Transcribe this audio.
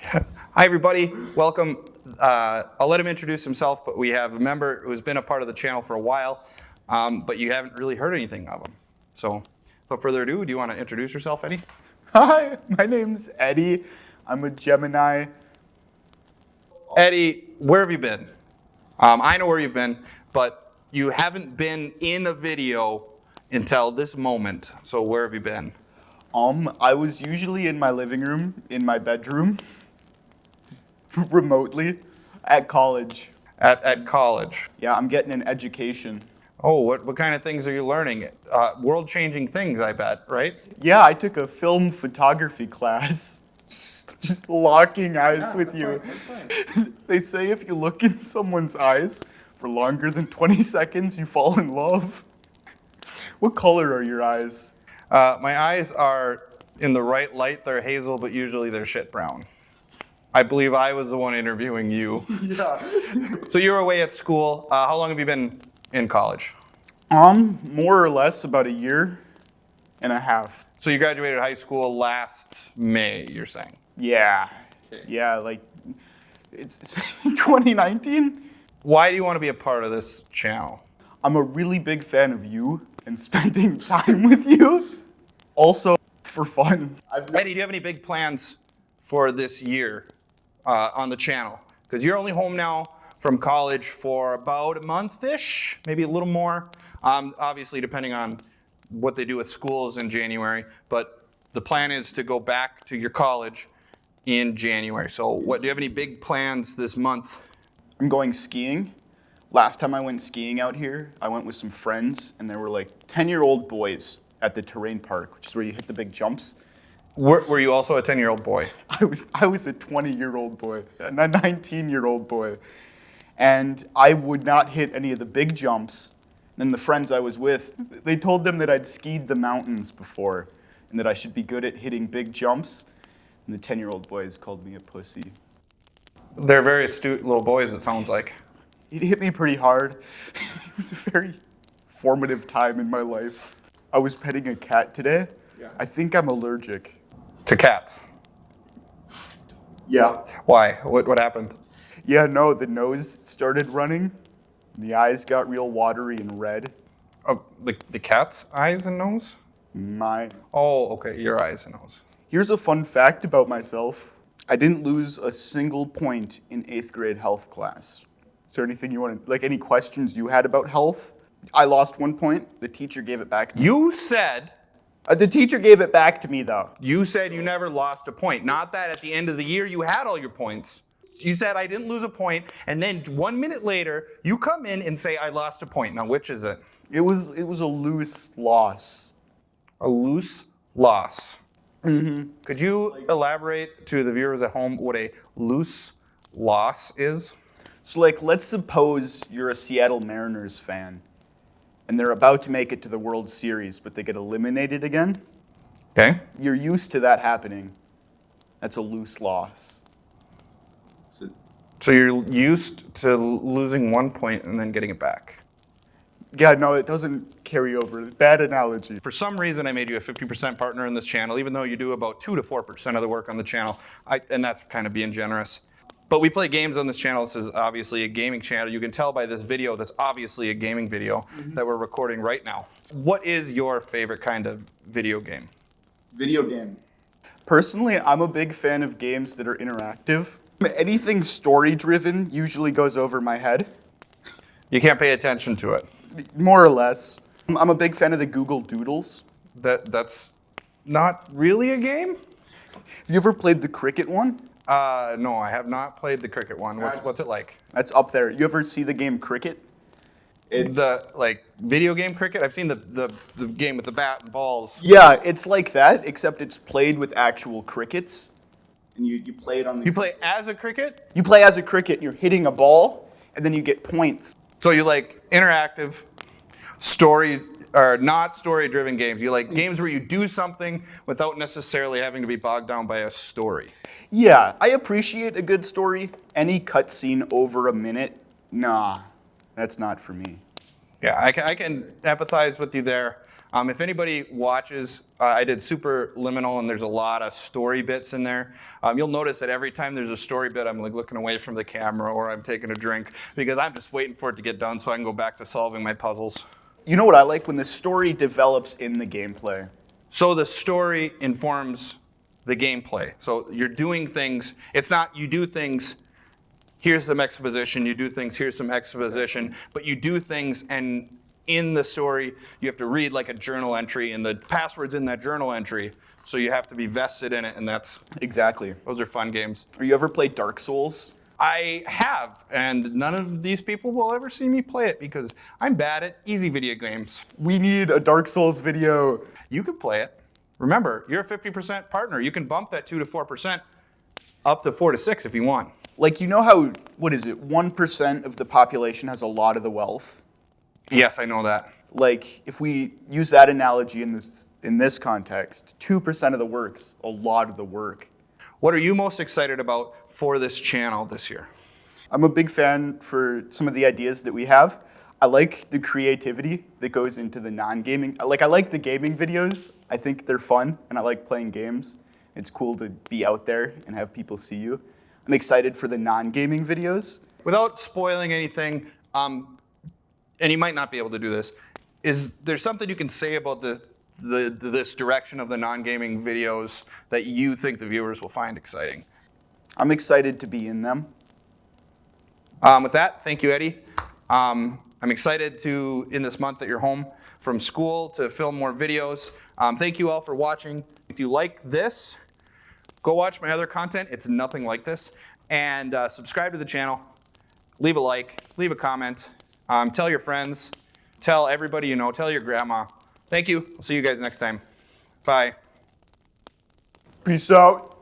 Hi, everybody. Welcome. I'll let him introduce himself, but we have a member who's been a part of the channel for a while, but you haven't really heard anything of him. So, without further ado, do you want to introduce yourself, Eddie? Hi, my name's Eddie. I'm a Gemini. Eddie, where have you been? I know where you've been, but you haven't been in a video until this moment. So where have you been? I was usually in my living room, in my bedroom, remotely, at college. At college. Yeah, I'm getting an education. Oh, what kind of things are you learning? World-changing things, I bet, right? Yeah, I took a film photography class. Just locking eyes with you. They say if you look in someone's eyes for longer than 20 seconds, you fall in love. What color are your eyes? My eyes are in the right light. They're hazel, but usually they're shit brown. I believe I was the one interviewing you. Yeah. So you were away at school. How long have you been in college? More or less about a year and a half. So you graduated high school last May, you're saying? Yeah. Yeah, like, it's 2019. Why do you want to be a part of this channel? I'm a really big fan of you and spending time with you. Also, for fun. Eddie, do you have any big plans for this year on the channel? Because you're only home now from college for about a month-ish, maybe a little more. Obviously, depending on what they do with schools in January. But the plan is to go back to your college in January. So do you have any big plans this month? I'm going skiing. Last time I went skiing out here, I went with some friends, and there were like 10-year-old boys at the terrain park, which is where you hit the big jumps. Were you also a 10-year-old boy? I was a 20-year-old boy, a 19-year-old boy. And I would not hit any of the big jumps. And the friends I was with, they told them that I'd skied the mountains before and that I should be good at hitting big jumps. And the 10-year-old boys called me a pussy. They're very astute little boys, it sounds like. It hit me pretty hard. It was a very formative time in my life. I was petting a cat today. Yeah. I think I'm allergic. To cats? Yeah. Why? What happened? Yeah, no, the nose started running. The eyes got real watery and red. Oh, the cat's eyes and nose? Mine. Oh, okay, your eyes and nose. Here's a fun fact about myself. I didn't lose a single point in 8th grade health class. Is there anything you want to, like any questions you had about health? I lost 1 point. The teacher gave it back to me. You said... The teacher gave it back to me, though. You said you never lost a point. Not that at the end of the year you had all your points. You said I didn't lose a point, and then 1 minute later, you come in and say I lost a point. Now, which is it? It was a loose loss. A loose loss. Mm-hmm. Could you elaborate to the viewers at home what a loose loss is? So, like, let's suppose you're a Seattle Mariners fan, and they're about to make it to the World Series, but they get eliminated again. Okay. You're used to that happening. That's a loose loss. So you're used to losing 1 point and then getting it back. Yeah, no, it doesn't carry over. Bad analogy. For some reason, I made you a 50% partner in this channel, even though you do about 2 to 4% of the work on the channel, and that's kind of being generous. But we play games on this channel. This is obviously a gaming channel. You can tell by this video that's obviously a gaming video that we're recording right now. What is your favorite kind of video game? Video game. Personally, I'm a big fan of games that are interactive. Anything story-driven usually goes over my head. You can't pay attention to it. More or less. I'm a big fan of the Google Doodles. That's not really a game? Have you ever played the cricket one? No, I have not played the cricket one. What's it like? That's up there. You ever see the game cricket? It's the video game cricket? I've seen the game with the bat and balls. Yeah, it's like that, except it's played with actual crickets. And you play it on the... You play as a cricket? You play as a cricket, and you're hitting a ball, and then you get points. So you like interactive, story, or not story-driven games. You like games where you do something without necessarily having to be bogged down by a story. Yeah, I appreciate a good story. Any cutscene over a minute, nah, that's not for me. Yeah, I can empathize with you there. If anybody watches, I did Superliminal, and there's a lot of story bits in there. You'll notice that every time there's a story bit, I'm like looking away from the camera or I'm taking a drink because I'm just waiting for it to get done so I can go back to solving my puzzles. You know what I like? When the story develops in the gameplay. So the story informs the gameplay. So you're doing things, it's not you do things, here's some exposition, you do things, here's some exposition, but you do things, and in the story, you have to read like a journal entry, and the password's in that journal entry, so you have to be vested in it, and Exactly. those are fun games. Are you ever played Dark Souls? I have, and none of these people will ever see me play it because I'm bad at easy video games. We need a Dark Souls video. You can play it. Remember, you're a 50% partner. You can bump that 2 to 4% up to 4 to 6 if you want. Like, you know how, 1% of the population has a lot of the wealth? Yes, I know that. Like, if we use that analogy in this context, 2% of the work's a lot of the work. What are you most excited about for this channel this year? I'm a big fan for some of the ideas that we have. I like the creativity that goes into the non-gaming. I like the gaming videos. I think they're fun, and I like playing games. It's cool to be out there and have people see you. I'm excited for the non-gaming videos. Without spoiling anything, and you might not be able to do this, is there something you can say about this direction of the non-gaming videos that you think the viewers will find exciting? I'm excited to be in them. With that, thank you, Eddie. I'm excited to, in this month that you're home from school, to film more videos. Thank you all for watching. If you like this, go watch my other content. It's nothing like this. And subscribe to the channel. Leave a like. Leave a comment. Tell your friends. Tell everybody you know. Tell your grandma. Thank you. I'll see you guys next time. Bye. Peace out.